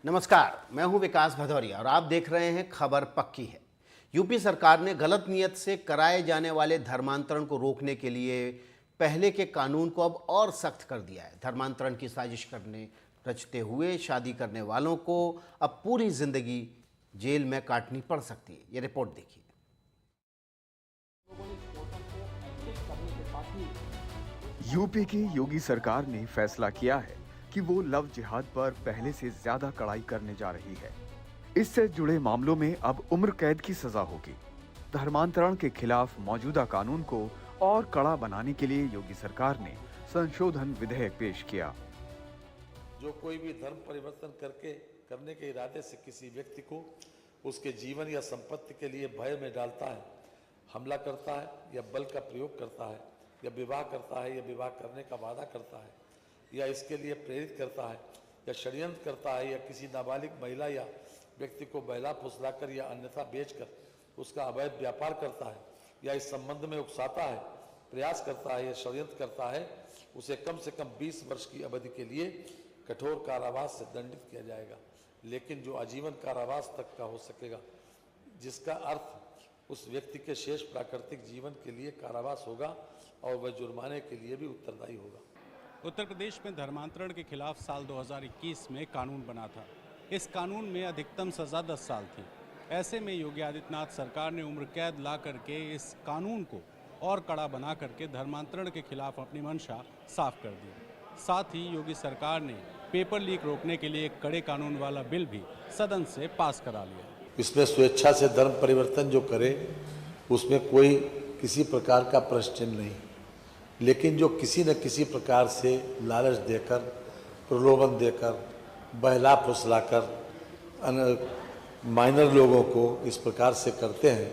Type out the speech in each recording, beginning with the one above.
नमस्कार, मैं हूं विकास भदौरिया और आप देख रहे हैं खबर पक्की है। यूपी सरकार ने गलत नियत से कराए जाने वाले धर्मांतरण को रोकने के लिए पहले के कानून को अब और सख्त कर दिया है। धर्मांतरण की साजिश करने रचते हुए शादी करने वालों को अब पूरी जिंदगी जेल में काटनी पड़ सकती है। ये रिपोर्ट देखिए। यूपी की योगी सरकार ने फैसला किया है कि वो लव जिहाद पर पहले से ज्यादा कड़ाई करने जा रही है। इससे जुड़े मामलों में अब उम्र कैद की सजा होगी। धर्मांतरण के खिलाफ मौजूदा कानून को और कड़ा बनाने के लिए योगी सरकार ने संशोधन विधेयक पेश किया। जो कोई भी धर्म परिवर्तन करने के इरादे से किसी व्यक्ति को उसके जीवन या संपत्ति के लिए भय में डालता है, हमला करता है या बल का प्रयोग करता है या विवाह करता है या विवाह करने का वादा करता है या इसके लिए प्रेरित करता है या षड्यंत्र करता है या किसी नाबालिग महिला या व्यक्ति को बहला फुसलाकर या अन्यथा बेचकर उसका अवैध व्यापार करता है या इस संबंध में उकसाता है, प्रयास करता है या षड्यंत्र करता है, उसे कम से कम 20 वर्ष की अवधि के लिए कठोर कारावास से दंडित किया जाएगा, लेकिन जो आजीवन कारावास तक का हो सकेगा, जिसका अर्थ उस व्यक्ति के शेष प्राकृतिक जीवन के लिए कारावास होगा और वह जुर्माने के लिए भी उत्तरदायी होगा। उत्तर प्रदेश में धर्मांतरण के खिलाफ साल 2021 में कानून बना था। इस कानून में अधिकतम सजा 10 साल थी। ऐसे में योगी आदित्यनाथ सरकार ने उम्र कैद ला करके इस कानून को और कड़ा बना करके धर्मांतरण के खिलाफ अपनी मंशा साफ कर दी। साथ ही योगी सरकार ने पेपर लीक रोकने के लिए एक कड़े कानून वाला बिल भी सदन से पास करा लिया। इसमें स्वेच्छा से धर्म परिवर्तन जो करे उसमें कोई किसी प्रकार का प्रश्न चिन्ह नहीं, लेकिन जो किसी न किसी प्रकार से लालच देकर, प्रलोभन देकर, बहला फुसलाकर माइनर लोगों को इस प्रकार से करते हैं,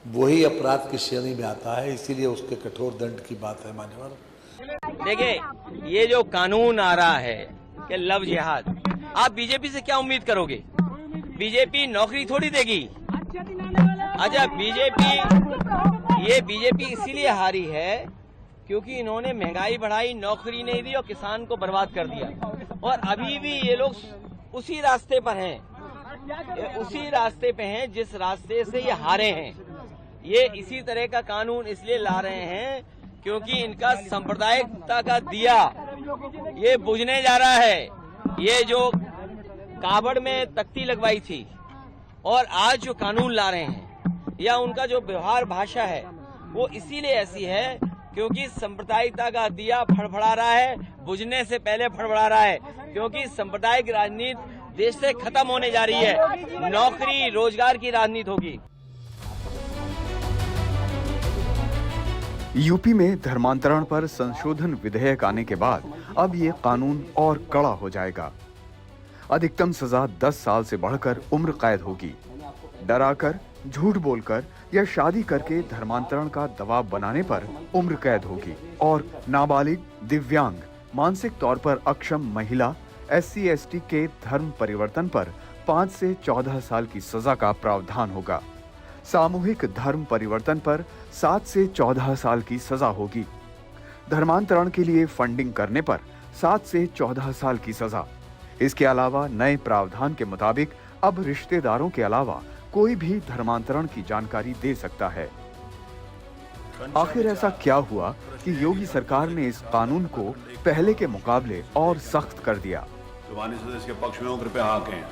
वही अपराध की श्रेणी में आता है। इसीलिए उसके कठोर दंड की बात है। मान्यवर देखिए, ये जो कानून आ रहा है कि लव जिहाद, आप बीजेपी से क्या उम्मीद करोगे? बीजेपी नौकरी थोड़ी देगी। अच्छा, बीजेपी इसीलिए हारी है क्योंकि इन्होंने महंगाई बढ़ाई, नौकरी नहीं दी और किसान को बर्बाद कर दिया। और अभी भी ये लोग उसी रास्ते पर हैं, जिस रास्ते से ये हारे हैं। ये इसी तरह का कानून इसलिए ला रहे हैं क्योंकि इनका सांप्रदायिकता का दिया ये बुझने जा रहा है। ये जो कावड़ में तख्ती लगवाई थी और आज जो कानून ला रहे हैं, या उनका जो व्यवहार भाषा है वो इसीलिए ऐसी है क्योंकि सांप्रदायिकता का दिया फड़फड़ा रहा है, बुझने से पहले फड़फड़ा रहा है, क्योंकि सांप्रदायिक राजनीति देश से खत्म होने जा रही है। नौकरी रोजगार की राजनीति होगी। यूपी में धर्मांतरण पर संशोधन विधेयक आने के बाद अब ये कानून और कड़ा हो जाएगा। अधिकतम सजा 10 साल से बढ़कर उम्र कैद होगी। डराकर, झूठ बोलकर या शादी करके धर्मांतरण का दबाव बनाने पर उम्र कैद होगी और नाबालिग, दिव्यांग, मानसिक तौर पर अक्षम महिला, SC/ST के धर्म परिवर्तन पर 5 से 14 साल की सजा का प्रावधान होगा। सामूहिक धर्म परिवर्तन पर 7 से 14 साल की सजा होगी। धर्मांतरण के लिए फंडिंग करने पर 7 से 14 साल की सजा। इसके अलावा नए प्रावधान के मुताबिक अब रिश्तेदारों के अलावा कोई भी धर्मांतरण की जानकारी दे सकता है। आखिर ऐसा क्या हुआ कि योगी सरकार ने इस कानून को पहले के मुकाबले और सख्त कर दिया? जो माननीय सदस्य के पक्ष में हो कृपया हाँ कहें,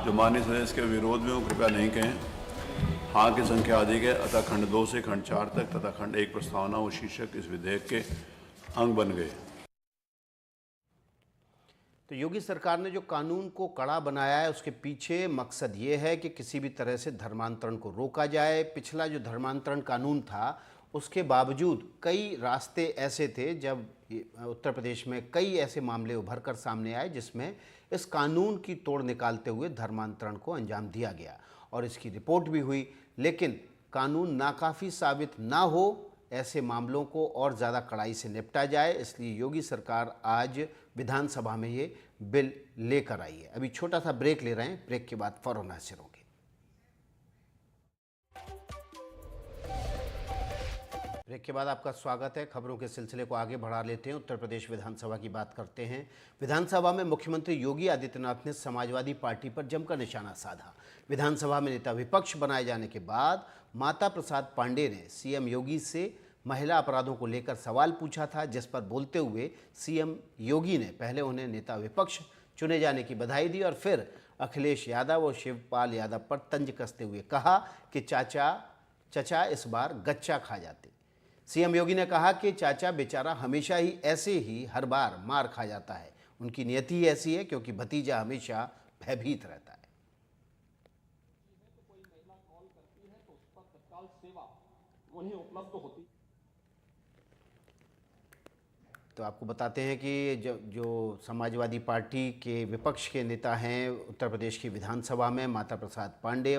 जो माननीय सदस्य के विरोध में हो कृपया नहीं कहें। हाँ की संख्या अधिक है, अतः खंड 2 से खंड 4 तक तथा खंड 1 प्रस्तावना व शीर्षक इस विधेयक के अंग बन गए। तो योगी सरकार ने जो कानून को कड़ा बनाया है उसके पीछे मकसद ये है कि किसी भी तरह से धर्मांतरण को रोका जाए। पिछला जो धर्मांतरण कानून था उसके बावजूद कई रास्ते ऐसे थे, जब उत्तर प्रदेश में कई ऐसे मामले उभर कर सामने आए जिसमें इस कानून की तोड़ निकालते हुए धर्मांतरण को अंजाम दिया गया और इसकी रिपोर्ट भी हुई। लेकिन कानून नाकाफ़ी साबित ना हो, ऐसे मामलों को और ज़्यादा कड़ाई से निपटा जाए, इसलिए योगी सरकार आज विधानसभा में ये बिल लेकर आई है। अभी छोटा सा ब्रेक ले रहे हैं, ब्रेक के बाद फौरन हाजिर होंगे। ब्रेक के बाद आपका स्वागत है। खबरों के सिलसिले को आगे बढ़ा लेते हैं। उत्तर प्रदेश विधानसभा की बात करते हैं। विधानसभा में मुख्यमंत्री योगी आदित्यनाथ ने समाजवादी पार्टी पर जमकर निशाना साधा। विधानसभा में नेता विपक्ष बनाए जाने के बाद माता प्रसाद पांडे ने सीएम योगी से महिला अपराधों को लेकर सवाल पूछा था, जिस पर बोलते हुए सीएम योगी ने पहले उन्हें नेता विपक्ष चुने जाने की बधाई दी और फिर अखिलेश यादव और शिवपाल यादव पर तंज कसते हुए कहा कि चचा इस बार गच्चा खा जाते। सीएम योगी ने कहा कि चाचा बेचारा हमेशा ही ऐसे ही हर बार मार खा जाता है। उनकी नियति ही ऐसी है क्योंकि भतीजा हमेशा भयभीत रहता है। तो आपको बताते हैं कि जो समाजवादी पार्टी के विपक्ष के नेता हैं उत्तर प्रदेश की विधानसभा में, माता प्रसाद पांडे,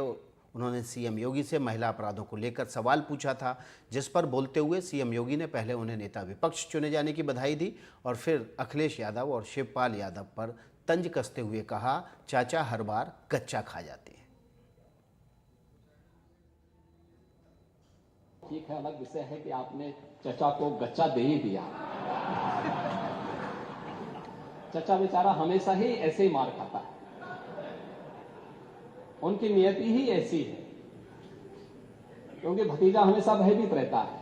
उन्होंने सीएम योगी से महिला अपराधों को लेकर सवाल पूछा था, जिस पर बोलते हुए सीएम योगी ने पहले उन्हें नेता विपक्ष चुने जाने की बधाई दी और फिर अखिलेश यादव और शिवपाल यादव पर तंज कसते हुए कहा, चाचा हर बार गच्चा खा जाते हैं। ठीक है, अलग विषय है कि आपने चचा को गच्चा दे ही दिया। चचा बेचारा हमेशा ही ऐसे ही मार खाता है, उनकी नियति ही ऐसी है क्योंकि भतीजा हमेशा भयभीत रहता है।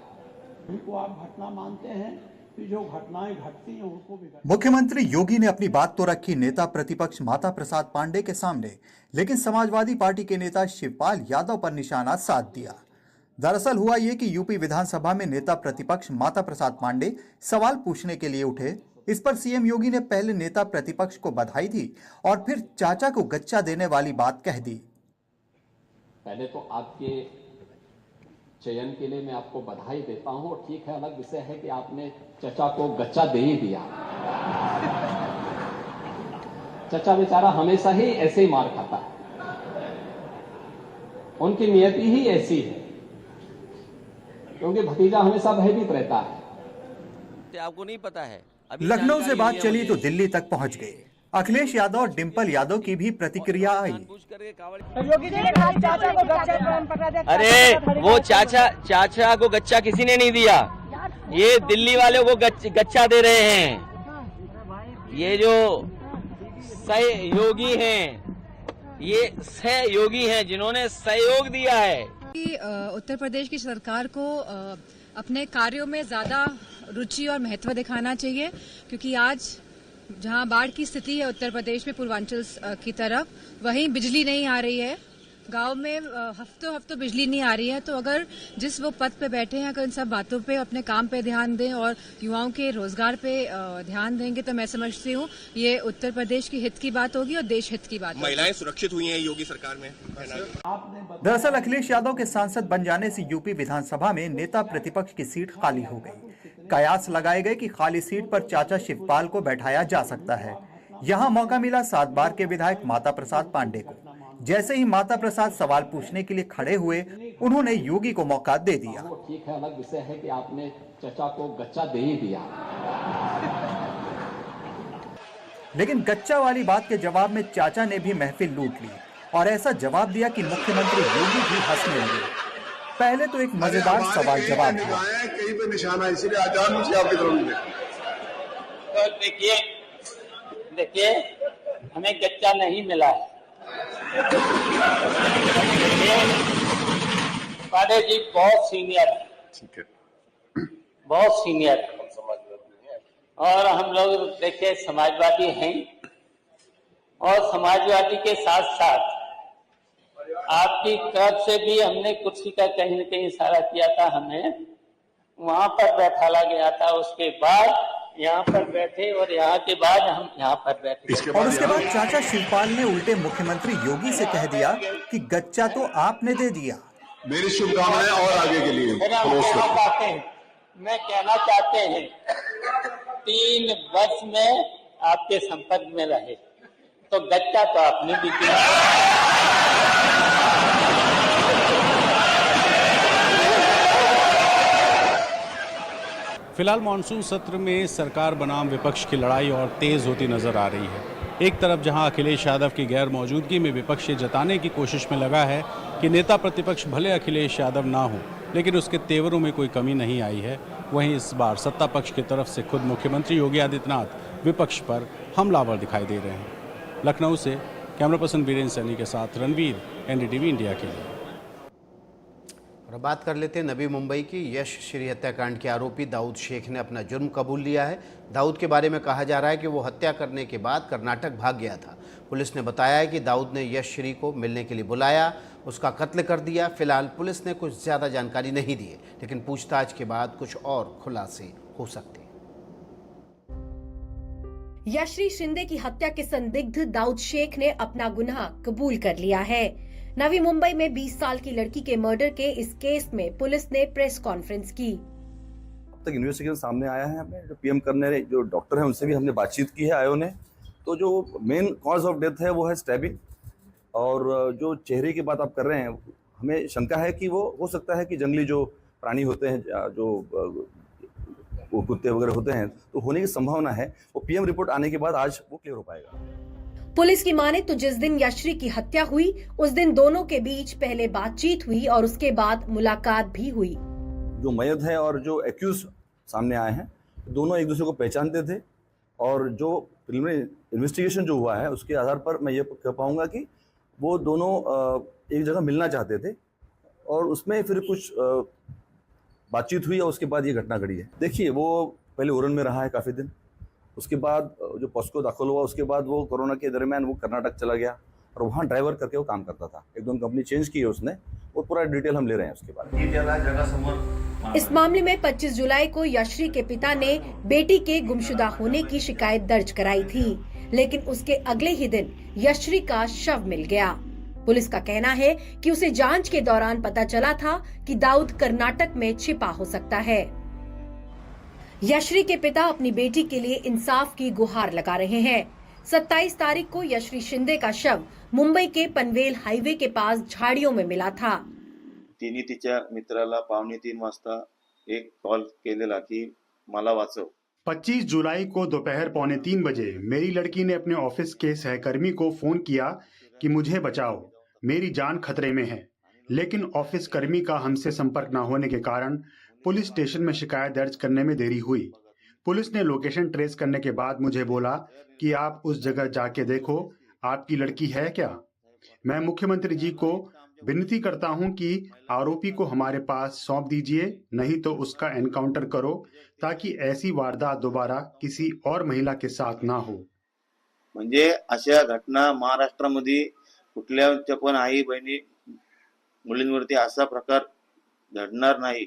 उनको आप घटना मानते हैं कि जो घटनाएं घटती हैं उनको भी मुख्यमंत्री योगी ने अपनी बात तो रखी नेता प्रतिपक्ष माता प्रसाद पांडे के सामने, लेकिन समाजवादी पार्टी के नेता शिवपाल यादव पर निशाना साध दिया। दरअसल हुआ ये कि यूपी विधानसभा में नेता प्रतिपक्ष माता प्रसाद पांडे सवाल पूछने के लिए उठे। इस पर सीएम योगी ने पहले नेता प्रतिपक्ष को बधाई दी और फिर चाचा को गच्चा देने वाली बात कह दी। पहले तो आपके चयन के लिए मैं आपको बधाई देता हूं। ठीक है, अलग विषय है कि आपने चचा को गच्चा दे ही दिया। चचा बेचारा हमेशा ही ऐसे ही मार खाता है, उनकी नियति ही ऐसी है क्योंकि भतीजा हमेशा भयभीत रहता है। आपको नहीं पता है। लखनऊ से बात चली तो दिल्ली तक पहुंच गए। अखिलेश यादव और डिंपल यादव की भी प्रतिक्रिया आई। अरे वो चाचा को गच्चा किसी ने नहीं दिया, ये दिल्ली वालों को गच्चा दे रहे हैं। ये जो सहयोगी हैं, ये सहयोगी हैं जिन्होंने सहयोग दिया है। उत्तर प्रदेश की सरकार को अपने कार्यों में ज्यादा रुचि और महत्व दिखाना चाहिए, क्योंकि आज जहां बाढ़ की स्थिति है उत्तर प्रदेश में पूर्वांचल की तरफ, वहीं बिजली नहीं आ रही है। गांव में हफ्तों बिजली नहीं आ रही है। तो अगर जिस वो पद पे बैठे हैं, अगर इन सब बातों पे, अपने काम पे ध्यान दें और युवाओं के रोजगार पे ध्यान देंगे, तो मैं समझती हूँ ये उत्तर प्रदेश की हित की बात होगी और देश हित की बात होगी। महिलाएं सुरक्षित हुई हैं योगी सरकार में। दरअसल अखिलेश यादव के सांसद बन जाने से यूपी विधानसभा में नेता प्रतिपक्ष की सीट खाली हो गई। कयास लगाए गए कि खाली सीट पर चाचा शिवपाल को बैठाया जा सकता है। यहाँ मौका मिला 7 बार के विधायक माता प्रसाद पांडे को। जैसे ही माता प्रसाद सवाल पूछने के लिए खड़े हुए, उन्होंने योगी को मौका दे दिया। ठीक है, अलग विषय है कि आपने चचा को गच्चा दे ही दिया। लेकिन गच्चा वाली बात के जवाब में चाचा ने भी महफिल लूट ली और ऐसा जवाब दिया कि मुख्यमंत्री योगी भी हंसने लगे। पहले तो एक मजेदार सवाल जवाब हुआ। कहीं पे निशाना, इसीलिए आजाद मुझे आपकी तरफ। देखिए हमें गच्चा नहीं मिला है। पांडे जी बहुत सीनियर है, ठीक है, बहुत सीनियर है और हम लोग देखिए समाजवादी हैं और समाजवादी के साथ साथ आपकी तरफ से भी हमने कुर्सी का कहीं न कहीं इशारा किया था, हमें वहां पर बैठाला गया था। उसके बाद यहाँ पर बैठे और यहाँ के बाद हम यहाँ पर बैठे। और उसके बाद चाचा शिवपाल ने उल्टे मुख्यमंत्री योगी से कह दिया कि गच्चा तो आपने दे दिया। मेरी शुभकामनाएं और आगे के लिए। मैं कहना चाहते हैं 3 वर्ष में आपके संपर्क में रहे तो गच्चा तो आपने भी दिया। फिलहाल मानसून सत्र में सरकार बनाम विपक्ष की लड़ाई और तेज होती नजर आ रही है। एक तरफ जहां अखिलेश यादव की गैर मौजूदगी में विपक्ष ये जताने की कोशिश में लगा है कि नेता प्रतिपक्ष भले अखिलेश यादव ना हो लेकिन उसके तेवरों में कोई कमी नहीं आई है। वहीं इस बार सत्ता पक्ष की तरफ से खुद मुख्यमंत्री योगी आदित्यनाथ विपक्ष पर हमलावर दिखाई दे रहे हैं। लखनऊ से कैमरा पर्सन वीरेंद्र सैनी के साथ रणवीर, एनडीटीवी इंडिया के लिए। और अब बात कर लेते हैं नवी मुंबई की। यश श्री हत्याकांड के आरोपी दाऊद शेख ने अपना जुर्म कबूल लिया है। दाऊद के बारे में कहा जा रहा है कि वो हत्या करने के बाद कर्नाटक भाग गया था। पुलिस ने बताया है कि दाऊद ने यश श्री को मिलने के लिए बुलाया, उसका कत्ल कर दिया। फिलहाल पुलिस ने कुछ ज़्यादा जानकारी नहीं दी है, लेकिन पूछताछ के बाद कुछ और खुलासे हो सकते हैं। यशरी शिंदे की हत्या के संदिग्ध दाऊद शेख ने अपना गुनाह कबूल कर लिया है। नवी मुंबई में 20 साल की लड़की के मर्डर के इस केस में पुलिस ने प्रेस कॉन्फ्रेंस की। अब तक इन्वेस्टिगेशन सामने आया है। हमें जो पीएम करने जो डॉक्टर हैं उनसे भी हमने बातचीत की है आयो ने। तो जो मेन कॉज ऑफ डेथ है वो है स्टैबिंग। और जो चेहरे की बात आप कर रहे हैं, हमें शंका है कि वो हो सकता है कि जंगली जो प्राणी होते हैं, जो वो कुत्ते वगैरह होते हैं, तो होने की संभावना है। वो पीएम रिपोर्ट आने के बाद आज वो क्लियर हो पाएगा। पुलिस की माने तो जिस दिन यशरी की हत्या हुई उस दिन दोनों के बीच पहले बातचीत हुई और उसके बाद मुलाकात भी हुई। जो मयद है और जो एक्यूज सामने आए हैं, दोनों एक दूसरे को पहचानते थे। और जो प्रिलिमिनरी इन्वेस्टिगेशन जो हुआ है उसके आधार पर मैं ये कह पाऊंगा कि वो दोनों एक जगह मिलना चाहते थे और उसमें फिर कुछ बातचीत हुई और उसके बाद ये घटना घटी है। देखिए, वो पहले ओरन में रहा है काफ़ी दिन, उसके बाद जो पॉस्को दाखिल हुआ उसके बाद वो कोरोना के दरमियान वो कर्नाटक चला गया और वहाँ ड्राइवर करके वो काम करता था। एक दो कंपनी चेंज की है उसने, वो पूरा डिटेल हम ले रहे हैं उसके बारे में। इस मामले में 25 जुलाई को यशरी के पिता ने बेटी के गुमशुदा होने की शिकायत दर्ज कराई थी, लेकिन उसके अगले ही दिन यशरी का शव मिल गया। पुलिस का कहना है कि उसे जांच के दौरान पता चला था कि दाऊद कर्नाटक में छिपा हो सकता है। यशरी के पिता अपनी बेटी के लिए इंसाफ की गुहार लगा रहे हैं। 27 तारीख को यशरी शिंदे का शव मुंबई के पनवेल हाईवे के पास झाड़ियों में मिला था। तिने तिच्या मित्राला 2:45 वाजता एक कॉल केलेला की मला वाचव। 25 जुलाई को दोपहर 2:45 बजे मेरी लड़की ने अपने ऑफिस के सहकर्मी को फोन किया कि मुझे बचाओ, मेरी जान खतरे में है। लेकिन ऑफिस कर्मी का हमसे संपर्क न होने के कारण पुलिस स्टेशन में शिकायत दर्ज करने में देरी हुई। पुलिस ने लोकेशन ट्रेस करने के बाद मुझे बोला कि आप उस जगह जाके देखो, आपकी लड़की है क्या। मैं मुख्यमंत्री जी को विनती करता हूं कि आरोपी को हमारे पास सौंप दीजिए, नहीं तो उसका एनकाउंटर करो ताकि ऐसी वारदात दोबारा किसी और महिला के साथ ना हो। म्हणजे अशा घटना महाराष्ट्रामध्ये कुठल्याच्या पण आई बहिणी मुलींवरती असा प्रकार घडणार नाही।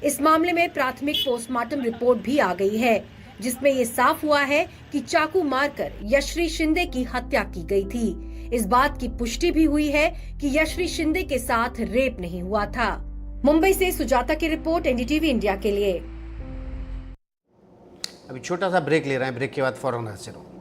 इस मामले में प्राथमिक पोस्टमार्टम रिपोर्ट भी आ गई है, जिसमें ये साफ हुआ है कि चाकू मारकर यशरी शिंदे की हत्या की गई थी। इस बात की पुष्टि भी हुई है कि यशरी शिंदे के साथ रेप नहीं हुआ था। मुंबई से सुजाता की रिपोर्ट, एनडीटीवी इंडिया के लिए। अभी छोटा सा ब्रेक ले रहे हैं, ब्रेक के बाद फौरन हाजिर हूं।